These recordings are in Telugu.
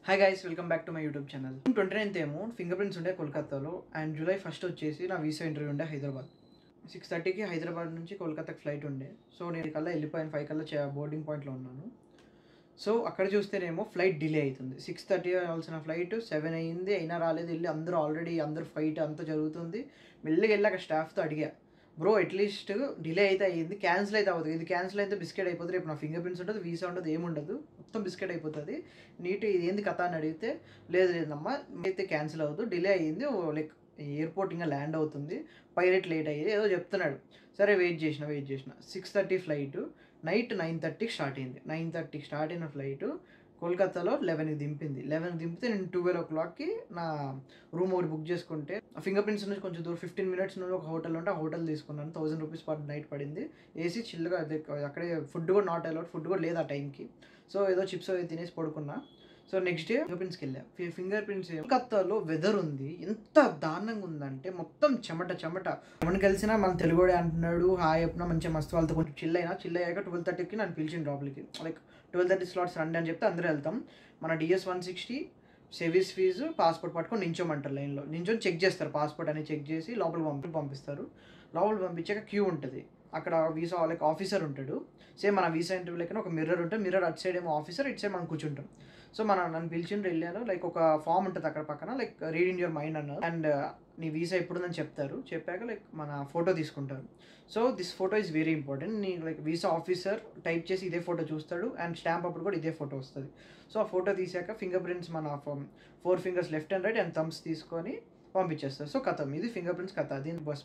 Hi guys, welcome back to my YouTube channel. 29th ఏమో ఫింగర్ ప్రింట్స్ ఉండే కోల్కతాలో, అండ్ జూలై 1st వచ్చేసి నా వీసా ఇంటర్వ్యూ ఉండే హైదరాబాద్. 6:30కి హైదరాబాద్ నుంచి కోల్కతాకి ఫ్లైట్ ఉండే. సో నేను కల్లా వెళ్ళిపోయాను, 5 కల్లా బోర్డింగ్ పాయింట్లో ఉన్నాను. సో అక్కడ చూస్తేనేమో ఫ్లైట్ డిలే అవుతుంది. 6:30 అవ్వాల్సిన ఫ్లైట్ 7 అయింది, అయినా రాలేదు. వెళ్ళి అందరూ ఫైట్ అంతా జరుగుతుంది. మెల్లిగా వెళ్ళి అక్కడ స్టాఫ్తో అడిగా, బ్రో అట్లీస్ట్ డిలే అయితే అయ్యింది, క్యాన్సిల్ అయితే అవుతుంది. ఇది క్యాన్సిల్ అయితే బిస్కెట్ అయిపోతుంది, రేపు నా ఫింగర్ ప్రింట్స్ ఉంటుంది, వీసా ఉండదు, ఏముండదు, మొత్తం బిస్కెట్ అయిపోతుంది. ఇది ఏంది కథ అని అడిగితే, లేదమ్మా అయితే క్యాన్సిల్ అవ్వదు, డిలే అయ్యింది, లైక్ ఎయిర్పోర్ట్ ఇంకా ల్యాండ్ అవుతుంది, పైలట్ లేట్ అయ్యేది ఏదో చెప్తున్నాడు. సరే వెయిట్ చేసిన 6:30 ఫ్లైట్ నైట్ 9:30కి స్టార్ట్ అయింది. 9:30కి స్టార్ట్ అయిన ఫ్లైట్ కోల్కతాలో 11కి దింపింది. 11కి దింపితే నేను 12 o'clockకి నా రూమ్ ఒకటి బుక్ చేసుకుంటే, ఫింగర్ ప్రింట్స్ నుంచి కొంచెం దూరం 15 minutes నుండి ఒక హోటల్ ఉంటే ఆ హోటల్ తీసుకున్నాను. 1000 రూపీస్ పర్ నైట్ పడింది. ఏసీ చిల్లుగా, అక్కడే ఫుడ్ కూడా నాట్ అలౌడ్, ఫుడ్ కూడా లేదు ఆ టైంకి. సో ఏదో చిప్స్ అవి తినేసి పడుకున్నా. సో నెక్స్ట్ డే ఫింగర్ ప్రింట్స్కి వెళ్ళా. ఫింగర్ ప్రింట్స్ కోల్కతాలో వెదర్ ఉంది, ఎంత దారుణంగా ఉందంటే మొత్తం చెమట. మనం కలిసినా మన తెలుగుడే అంటున్నాడు, హాయ్ చెప్పినా మంచిగా మస్తు వాళ్ళతో కొంచెం చిల్ అయ్యాక 12:30కి నన్ను పిలిచిన లోపలికి. లైక్ 12:30 స్లాట్స్ రండి అని చెప్తే అందరూ వెళ్తాం. మన DS 160 సర్వీస్ ఫీజు, పాస్పోర్ట్ పట్టుకొని నించోమంటారు. లైన్లో నించొని చెక్ చేస్తారు, పాస్పోర్ట్ అని చెక్ చేసి లోపల పంపిస్తారు. లోపల పంపించాక క్యూ ఉంటుంది. అక్కడ వీసా లైక్ ఆఫీసర్ ఉంటాడు. సేమ్ మన వీసా ఇంటర్వ్యూ లెక్కన ఒక మిర్రర్ ఉంటుంది. మిర్రర్ అటు సైడ్ ఏమో ఆఫీసర్, ఇటు సైడ్ మనం కూర్చుంటాం. సో నన్ను పిలిచిండ్రు, వెళ్ళాను. లైక్ ఒక ఫామ్ ఉంటుంది అక్కడ పక్కన, like read in your mind అన్నారు. అండ్ నీ వీసా ఎప్పుడుందని చెప్తారు. చెప్పాక లైక్ మన ఫోటో తీసుకుంటారు. So this photo is very important. నీ లైక్ వీసా ఆఫీసర్ టైప్ చేసి ఇదే ఫోటో చూస్తాడు, అండ్ స్టాంప్ అప్పుడు కూడా ఇదే ఫోటో వస్తుంది. సో ఆ ఫోటో తీసాక ఫింగర్ ప్రింట్స్ మన 4 fingers left and right and thumbs తీసుకొని పంపించేస్తారు. సో కథం, ఇది ఫింగర్ ప్రింట్స్ కథ. దీని బస్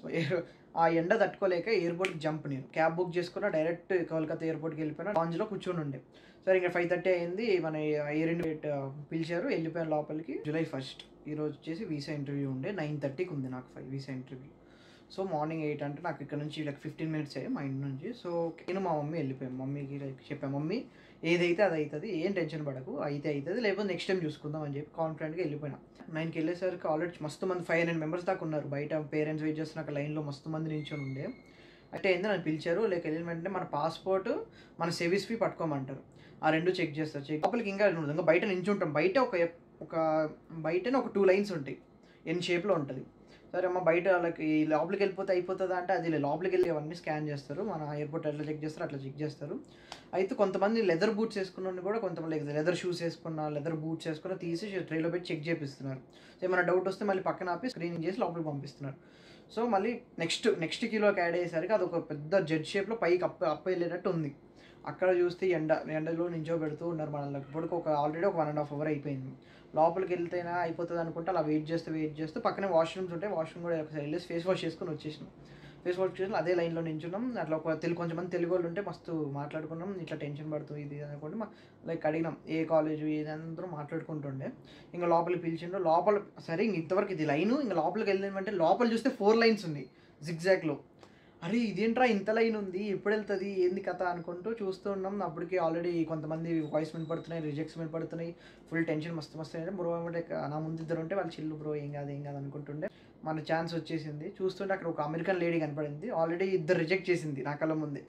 ఆ ఎండ తట్టుకోలేక ఎయిర్పోర్ట్కి జంప్. నేను క్యాబ్ బుక్ చేసుకున్న, డైరెక్ట్ కోల్కతా ఎయిర్పోర్ట్కి వెళ్ళిపోయినా. లాంజ్లో కూర్చొని ఉండే. సరే ఇంకా 5:30 అయింది, మన ఎయిర్ ఇండియా పిలిచారు, వెళ్ళిపోయాను లోపలికి. జూలై 1st ఈరోజు వచ్చేసి వీసా ఇంటర్వ్యూ ఉండే. 9:30కి ఉంది నాకు వీసా ఇంటర్వ్యూ. సో మార్నింగ్ 8 అంటే నాకు ఇక్కడ నుంచి లైక్ 15 minutes అయ్యాయి మా ఇంటి నుంచి. సో నేను మా మమ్మీ వెళ్ళిపోయాను. మమ్మీకి లైక్ చెప్పాను, మమ్మీ ఏదైతే అది అవుతుంది, ఏం టెన్షన్ పడకు, అయితే అవుతుంది, లేకపోతే నెక్స్ట్ టైం చూసుకుందాం అని చెప్పి కాన్ఫిడెంట్గా వెళ్ళిపోయినా. 9కి వెళ్ళేసరికి ఆల్రెడీ మస్తు మంది 500 members దాకా ఉన్నారు బయట. పేరెంట్స్ వెయిట్ చేస్తున్న లైన్లో మస్తు మంది నించొని ఉండే. అంటే ఏందో నన్ను పిలిచారు. లైక్ వెళ్ళిన వెంటనే మన పాస్పోర్ట్, మన సర్వీస్ ఫీ పట్టుకోమంటారు. ఆ రెండు చెక్ చేస్తారు. లోపలికి ఇంకా ఉండదు, ఇంకా బయట నించుంటాం. బయట బయటనే ఒక 2 lines ఉంటాయి, ఎన్ షేప్లో ఉంటుంది. సరే అమ్మ బయట వాళ్ళకి లోపలికి వెళ్ళిపోతే అయిపోతుందా అంటే, అది లోపలికి వెళ్ళి అవన్నీ స్కాన్ చేస్తారు. మన ఎయిర్పోర్ట్ ఎట్లా చెక్ చేస్తారు అట్లా చెక్ చేస్తారు. అయితే కొంతమంది లెదర్ బూట్స్ వేసుకున్న కూడా, కొంతమంది లెదర్ షూస్ వేసుకున్న, లెదర్ బూట్స్ వేసుకున్న తీసి ట్రైలో పెట్టి చెక్ చేపిస్తున్నారు. సో ఏమైనా డౌట్ వస్తే మళ్ళీ పక్కన ఆపి స్క్రీనింగ్ చేసి లోపలికి పంపిస్తున్నారు. సో మళ్ళీ నెక్స్ట్ కిలోకి యాడ్ అయ్యేసరికి అది ఒక పెద్ద జెడ్ షేప్లో పైకి అప్ వెళ్ళేటట్టు ఉంది. అక్కడ చూస్తే ఎండలో నించోబెడుతూ ఉన్నారు మనల్ని. ఇప్పటికి ఆల్రెడీ ఒక 1.5 hour అయిపోయింది. లోపలికి వెళ్తేనా అయిపోతుంది అనుకుంటే అలా వెయిట్ చేస్తూ పక్కనే వాష్రూమ్స్ ఉంటాయి. వాష్రూమ్ కూడా ఒకసారి వెళ్ళేసి ఫేస్ వాష్ చేసుకుని వచ్చేసినాం. ఫేస్ వాష్ చేసి అదే లైన్లో నించున్నాం. అట్లా కొంచెం తెలుగు వాళ్ళు ఉంటే మస్తు మాట్లాడుకున్నాం. ఇట్లా టెన్షన్ పడుతుంది ఇది అనుకోండి, లైక్ అడిగినాం ఏ కాలేజు ఇది అందరూ మాట్లాడుకుంటుండే. ఇంకా లోపలికి పిలిచిండు. లోపల సరే ఇంతవరకు ఇది లైను. ఇంకా లోపలికి వెళ్ళినామంటే లోపల చూస్తే 4 lines ఉన్నాయి జిగ్జాగ్లో. అరే ఇదేంట్రా ఇంత లైన్ ఉంది, ఎప్పుడు వెళ్తుంది, ఏంది కథ అనుకుంటూ చూస్తూ ఉన్నాం. అప్పటికి ఆల్రెడీ కొంతమంది వాయిస్ వినపడుతున్నాయి, రిజెక్ట్స్ వినపడుతున్నాయి. ఫుల్ టెన్షన్ మస్తు అంటే బ్రో ఏమంటే నా ముందు ఇద్దరు ఉంటే వాళ్ళు చిల్లు బ్రో ఏం కాదు అనుకుంటుండే. మన ఛాన్స్ వచ్చేసింది. చూస్తుంటే అక్కడ ఒక అమెరికన్ లేడీ కనపడింది. ఆల్రెడీ 2 రిజెక్ట్ చేసింది నా కళ్ళ ముందే.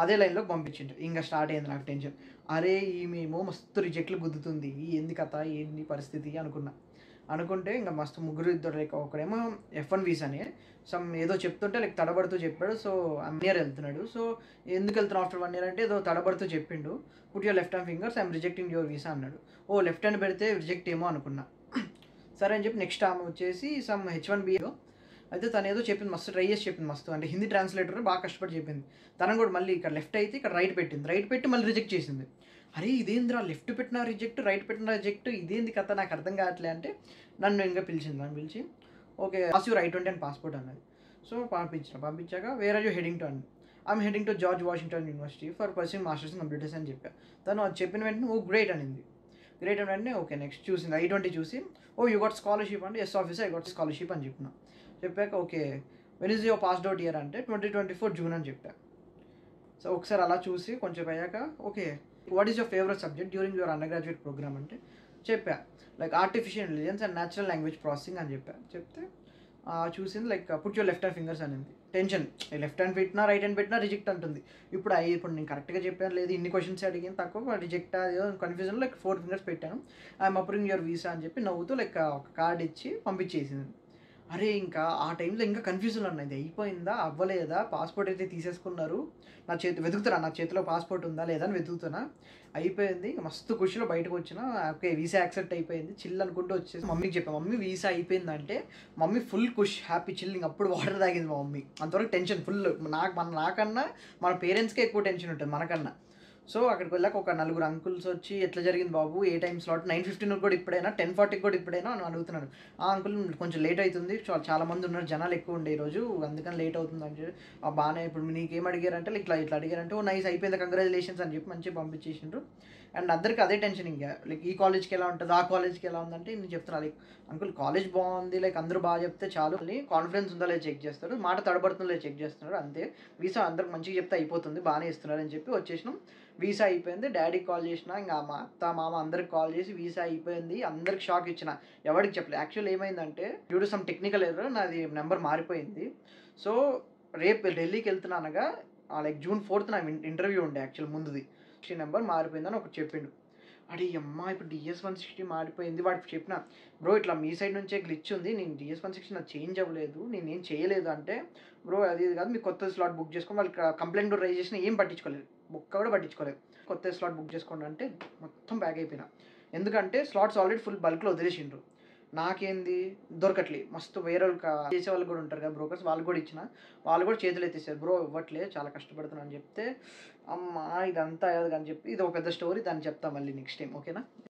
అదే లైన్లోకి పంపించిండు. ఇంకా స్టార్ట్ అయింది నాకు టెన్షన్. అరే ఈమెమో మస్తు రిజెక్ట్లు గుద్దుతుంది, ఏంది కథ, ఏంది పరిస్థితి అనుకుంటే ఇంకా మస్తు ఇద్దరు లైక్ ఒకడేమో F1 వీసానే ఏదో చెప్తుంటే లైక్ తడబడుతూ చెప్పాడు. సో 1 year వెళ్తున్నాడు. సో ఎందుకు వెళ్తున్నావు ఆఫ్టర్ 1 year అంటే ఏదో తడబడుతూ చెప్పిండు. Put your left hand fingers, I'm rejecting your visa అన్నాడు. ఓ లెఫ్ట్ హ్యాండ్ పెడితే రిజెక్ట్ ఏమో అనుకున్నా. సరే అని చెప్పి నెక్స్ట్ ఆమె వచ్చేసి H1B అయితే తను ఏదో చెప్పింది, మస్తు ట్రై చేసి చెప్పింది మస్తు. అంటే హిందీ ట్రాన్స్లేటర్ బాగా కష్టపడి చెప్పింది. తనను కూడా మళ్ళీ ఇక్కడ లెఫ్ట్ అయితే ఇక్కడ రైట్ పెట్టింది. రైట్ పెట్టి మళ్ళీ రిజెక్ట్ చేసింది. అరే ఇదేంద్రా, లెఫ్ట్ పెట్టిన రిజెక్ట్, రైట్ పెట్టిన రిజెక్ట్, ఇదేంది కథ నాకు అర్థం కావట్లే అంటే నన్ను ఇంకా పిలిచి okay pass you right and passport అన్నది. సో పంపించాక where are you heading to అండి. I'm heading to George Washington university for pursuing masters in computers అని చెప్పా. తను అది చెప్పిన వెంటనే ఓ గ్రేట్ అనింది. గ్రేట్ అని వెంటనే ఓకే నెక్స్ట్ చూసింది I-20 చూసి, ఓ యూ గట్ స్కాలర్షిప్ అంటే yes officer I got scholarship అని చెప్పాక okay when is your passed out year అంటే 2024 June అని చెప్పా. సో ఒకసారి అలా చూసి కొంచెం అయ్యాక okay what is your favourite subject during your undergraduate programme అంటే చెప్పా like artificial intelligence and natural language processing అని చెప్తే చూసింది like put your left hand fingers అనింది. టెన్షన్. లెఫ్ట్ హ్యాండ్ పెట్టినా, రైట్ హ్యాండ్ పెట్టినా రిజెక్ట్ అంటుంది. ఇప్పుడు నేను కరెక్ట్‌గా చెప్పాను లేదు, ఇన్ని క్వెషన్స్ అడిగాను తక్కువ రిజెక్ట్ ఏదో కన్‌ఫ్యూజన్‌లో లైక్ 4 ఫింగర్స్ పెట్టాను. ఐయామ్ అప్రూవింగ్ యువర్ వీసా అని చెప్పి నవ్వుతూ లైక్ ఒక కార్డ్ ఇచ్చి పంపించేసింది. అరే! ఇంకా ఆ టైంలో ఇంకా కన్‌ఫ్యూజన్‌లో ఉన్నా. ఇది అయిపోయిందా? అవ్వలేదా? పాస్‌పోర్ట్ అయితే తీసేసుకున్నారు. నా చేతిలో పాస్‌పోర్ట్ ఉందా? లేదా? అని వెతుకుతున్నా. అయిపోయింది. మస్తు ఖుషీలో బయటకొచ్చిన. ఓకే. వీసా యాక్సెప్ట్ అయిపోయింది. చిల్ అనుకుంటూ వచ్చేసి మమ్మీకి చెప్పా. మమ్మీ వీసా అయిపోయిందంటే మమ్మీ ఫుల్ ఖుష్, హ్యాపీ, చిల్లింగ్. అప్పుడు వాటర్ తాగింది మా మమ్మీ. అంతవరకు టెన్షన్ ఫుల్. నాకన్నా మన పేరెంట్స్‌కే ఎక్కువ టెన్షన్ ఉంటుంది మనకన్నా. సో అక్కడికి వెళ్ళాక ఒక నలుగురు అంకుల్స్ వచ్చి ఎట్లా జరిగింది బాబు, ఏ టైం స్లాట్ 9:15 కూడా ఇప్పుడైనా, 10:40 కూడా ఇప్పుడైనా అని అడుగుతున్నాను. అంకుల్ కొంచెం లేట్ అవుతుంది, చాలా మంది ఉన్నారు, జనాలు ఎక్కువ ఉండే ఈరోజు, అందుకని లేట్ అవుతుంది అని చెప్పి బాగానే. ఇప్పుడు నీకేం అడిగారంటే ఇట్లా ఇట్లా అడిగారంటే ఓ నైస్ అయిపోయింది కంగ్రాచులేషన్స్ అని చెప్పి మంచిగా పంపించేసిండ్రు. అండ్ అందరికి అదే టెన్షన్. ఇంకా లైక్ ఈ కాలేజ్కి ఎలా ఉంటుంది, ఆ కాలేజ్కి ఎలా ఉందంటే నేను చెప్తున్నా లైక్ అంకుల్ కాలేజ్ బాగుంది, లైక్ అందరూ బాగా చెప్తే చాలు, కాన్ఫిడెన్స్ ఉందా లేదా చెక్ చేస్తారు, మాట తడబడుతుందో లేదా చెక్ చేస్తున్నారు అంతే, వీసా అందరికి మంచిగా చెప్తే అయిపోతుంది, బాగానే ఇస్తున్నారు అని చెప్పి వచ్చేసినాం. వీసా అయిపోయింది. డాడీకి కాల్ చేసిన, ఇంకా మా అత్త మామ అందరికి కాల్ చేసి వీసా అయిపోయింది అందరికి షాక్ ఇచ్చిన, ఎవరికి చెప్పలేదు. యాక్చువల్ ఏమైందంటే due to some technical error నాది నెంబర్ మారిపోయింది. సో రేపు ఢిల్లీకి వెళ్తున్నానగా లైక్ June 4th నా ఇంటర్వ్యూ ఉండే యాక్చువల్ ముందుది. నెంబర్ మారిపోయిందని ఒకటి చెప్పిండు. అడి అమ్మ ఇప్పుడు DS-160 మారిపోయింది. వాడికి చెప్పిన, బ్రో ఇట్లా మీ సైడ్ నుంచే గ్లిచ్ ఉంది, నేను DS-160 నాకు చేంజ్ అవ్వలేదు, నేనేం చేయలేదు అంటే, బ్రో అది ఇది కాదు, మీకు కొత్త స్లాట్ బుక్ చేసుకొని వాళ్ళు కంప్లైంట్ కూడా రైజ్ చేసినా ఏం పట్టించుకోలేదు, బుక్క కూడా పట్టించుకోలేదు. కొత్త స్లాట్ బుక్ చేసుకోండి అంటే మొత్తం బ్యాక్ అయిపోయినా. ఎందుకంటే స్లాట్స్ ఆల్రెడీ ఫుల్ బల్క్లో వదిలేసిండ్రు. నాకేంది దొరకట్లే. మస్తు వేరే వాళ్ళు చేసే వాళ్ళు కూడా ఉంటారు కదా బ్రోకర్స్, వాళ్ళు కూడా ఇచ్చిన, వాళ్ళు కూడా చేతులు ఎత్తేసారు, బ్రో ఇవ్వట్లే చాలా కష్టపడుతున్నా అని చెప్తే, అమ్మ ఇదంతా అని చెప్పి ఇది ఒక పెద్ద స్టోరీ, దాన్ని చెప్తా మళ్ళీ నెక్స్ట్ టైం. ఓకేనా?